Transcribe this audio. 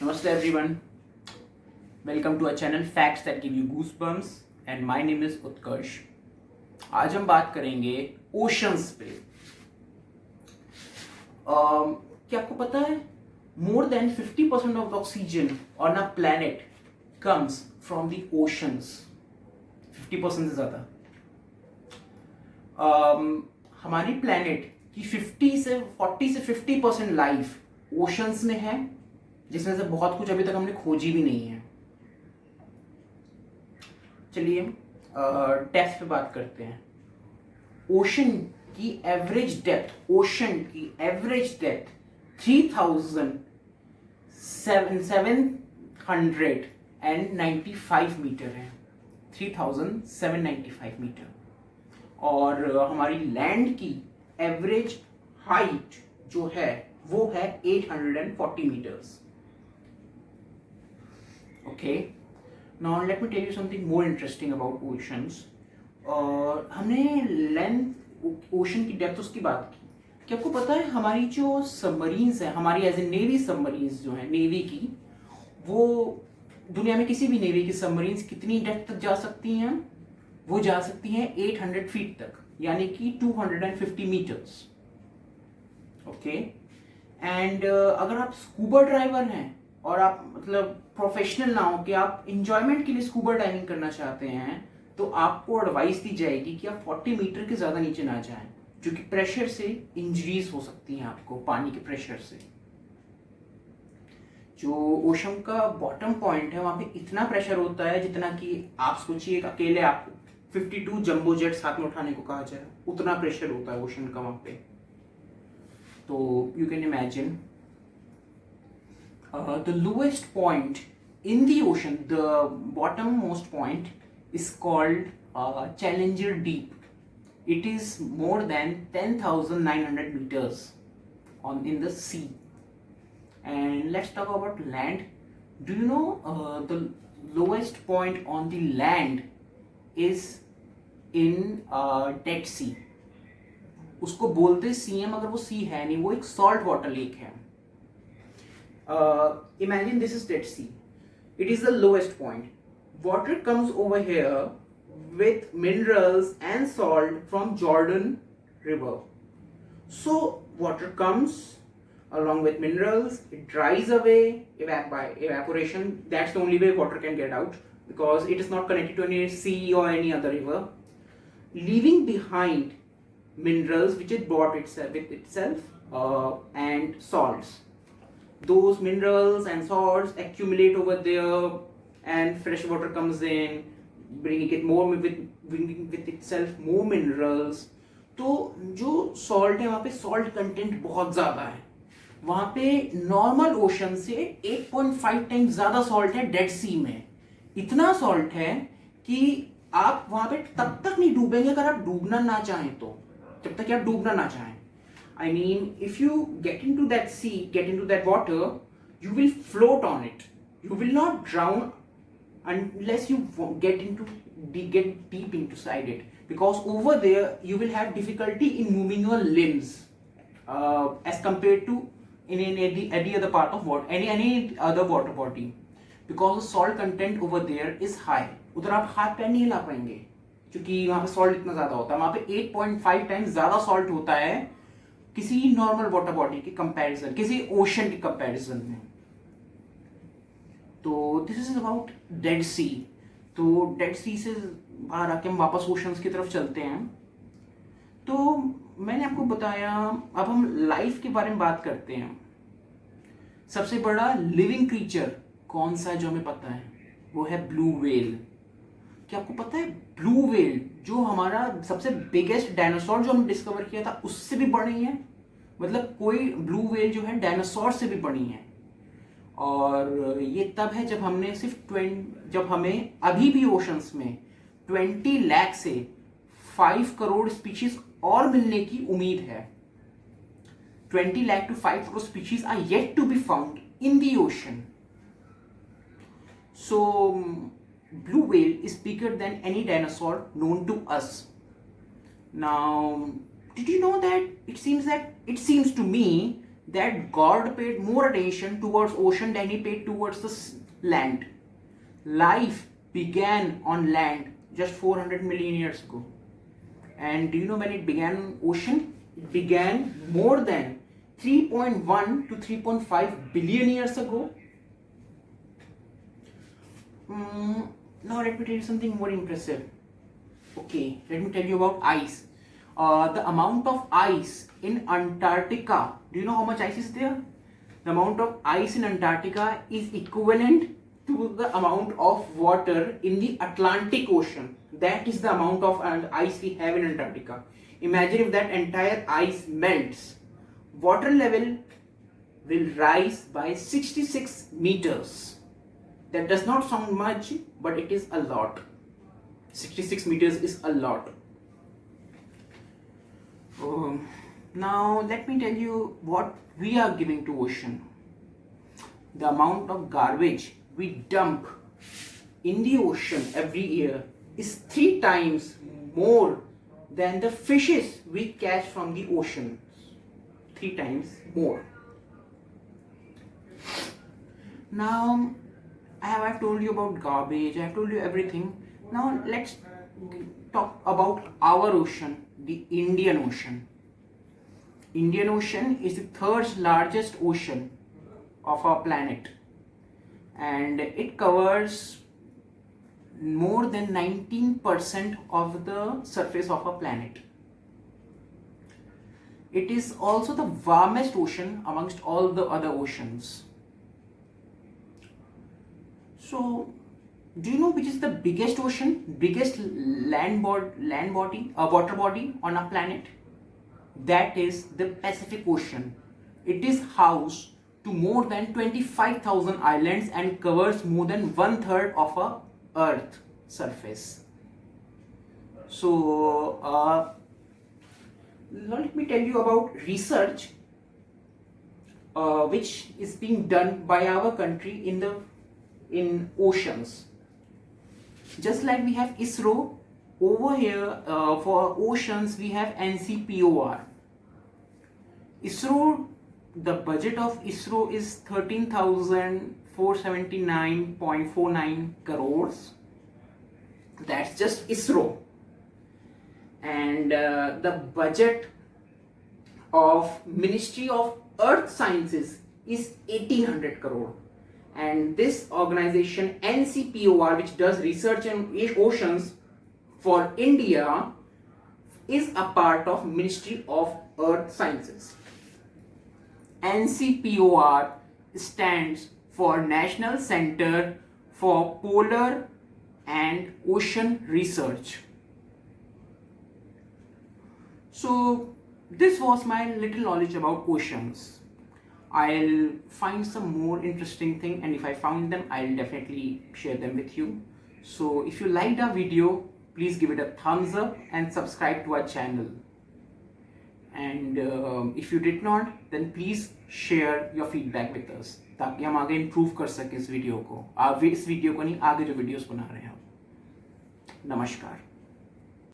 Namaste everyone. Welcome to our channel Facts that give you goosebumps and my name is उत्कर्ष. आज हम बात करेंगे oceans पे. क्या आपको पता है more than 50% of the oxygen on our planet comes from the oceans. 50% से ज़्यादा. हमारी planet की 40 से 50% लाइफ ओशंस में है, जिसमें से बहुत कुछ अभी तक हमने खोजी भी नहीं है. चलिए डेप्थ पे बात करते हैं. ओशन की एवरेज डेप्थ 3795 मीटर है. 3795 मीटर. और हमारी लैंड की एवरेज हाइट जो है वो है 840 metres. Okay, now let me tell you something more interesting about oceans. हमने लेंथ ओशन की डेप्थ उसकी बात की. क्या आपको पता है हमारी जो सबमरीन्स है, हमारी एज ए नेवी सबमरीन्स जो है नेवी की, वो दुनिया में किसी भी नेवी की सबमरीन्स कितनी डेप्थ तक जा सकती हैं? वो जा सकती हैं 800 फीट तक, यानी कि 250 मीटर्स. ओके, एंड अगर आप स्कूबा ड्राइवर हैं और आप मतलब प्रोफेशनल ना हो कि आप इंजॉयमेंट के लिए स्कूबा डाइविंग करना चाहते हैं, तो आपको एडवाइस दी जाएगी कि आप 40 मीटर के ज़्यादा नीचे ना जाएं, क्योंकि प्रेशर से इंजरीज हो सकती हैं आपको, पानी के प्रेशर से. जो ओशन का बॉटम पॉइंट है वहाँ पे इतना प्रेशर होता है जितना कि आप सोचिए अकेले आपको 52 जंबो जेट्स हाथ में उठाने को कहा जाए, उतना प्रेशर होता है ओशन का वहाँ पे. तो you can imagine the lowest point in the ocean, the bottommost point is called Challenger Deep. It is more than 10,900 meters in the sea. And let's talk about land. Do you know the lowest point on the land is in Dead Sea. उसको बोलते CM, अगर वो सी है नहीं, वो एक salt water lake है. Imagine this is Dead Sea. It is the lowest point. Water comes over here with minerals and salt from Jordan River. So water comes along with minerals, it dries away by evaporation. That's the only way water can get out, because it is not connected to any sea or any other river, leaving behind minerals which it brought with itself and salts. Those minerals and salts accumulate over there, and fresh water comes in, bringing with itself more minerals. तो जो salt है वहाँ पे salt content बहुत ज़्यादा है. वहाँ पे नॉर्मल ओशन से 8.5 टाइम्स ज़्यादा salt है डेड सी में. इतना salt है कि आप वहाँ पे तब तक नहीं डूबेंगे अगर आप डूबना ना चाहें तो, जब तक आप डूबना ना चाहें. I mean, if you get into that sea, get into that water, you will float on it. You will not drown unless you get deep inside it, because over there you will have difficulty in moving your limbs as compared to in any other part of water, any other water body, because the salt content over there is high. उधर आप हाथ पैर नहीं हिला पाएंगे क्योंकि वहाँ पे सॉल्ट इतना ज़्यादा होता है. वहाँ पे 8.5 टाइम्स ज़्यादा सॉल्ट होता है किसी नॉर्मल वाटर बॉडी के कंपैरिजन, किसी ओशन के कंपैरिजन में. तो दिस इज अबाउट डेड सी. तो डेड सी से बाहर आके हम वापस ओशंस की तरफ चलते हैं. तो मैंने आपको बताया, अब हम लाइफ के बारे में बात करते हैं. सबसे बड़ा लिविंग क्रीचर कौन सा है जो हमें पता है? वो है ब्लू व्हेल. क्या आपको पता है ब्लू व्हेल जो हमारा सबसे बिगेस्ट डायनासोर जो हमने डिस्कवर किया था उससे भी बड़ी है? मतलब कोई ब्लू व्हेल जो है डायनासोर से भी बड़ी है. और ये तब है जब हमने जब हमें अभी भी ओशंस में 20 लाख से 5 करोड़ स्पीशीज और मिलने की उम्मीद है. 20 lakh to 5 crore species are yet to be found in the ocean. So blue whale is bigger than any dinosaur known to us. Now, did you know that it seems to me that God paid more attention towards ocean than he paid towards the land. Life began on land just 400 million years ago. And do you know when it began on ocean? It began more than 3.1 to 3.5 billion years ago. Now let me tell you something more impressive. Okay, let me tell you about ice. The amount of ice in Antarctica. Do you know how much ice is there? The amount of ice in Antarctica is equivalent to the amount of water in the Atlantic Ocean. That is the amount of ice we have in Antarctica. Imagine if that entire ice melts. Water level will rise by 66 meters. That does not sound much, but it is a lot. 66 meters is a lot. Now let me tell you what we are giving to ocean. The amount of garbage we dump in the ocean every year is 3 times more than the fishes we catch from the ocean. 3 times more. Now I have told you about garbage, I have told you everything. Now let's talk about our ocean, the Indian Ocean. Indian Ocean is the 3rd largest ocean of our planet, and it covers more than 19% of the surface of our planet. It is also the warmest ocean amongst all the other oceans. So, do you know which is the biggest ocean, biggest water body on our planet? That is the Pacific Ocean. It is housed to more than 25,000 islands and covers more than 1/3 of our Earth surface. So, let me tell you about research which is being done by our country in oceans. Just like we have ISRO, over here for oceans we have NCPOR. ISRO, the budget of ISRO is 13,479.49 crores. That's just ISRO. And the budget of Ministry of Earth Sciences is 1800 crore. And this organization NCPOR, which does research in oceans for India, is a part of Ministry of Earth Sciences. NCPOR stands for National Center for Polar and Ocean Research. So this was my little knowledge about oceans. I'll find some more interesting thing, and if I found them, I'll definitely share them with you. So if you liked our video, please give it a thumbs up and subscribe to our channel. And if you did not, then please share your feedback with us, ताकि हम आगे improve कर सकें इस video को, इस video को नहीं, आगे जो वीडियोस बना रहे हैं हम. नमस्कार.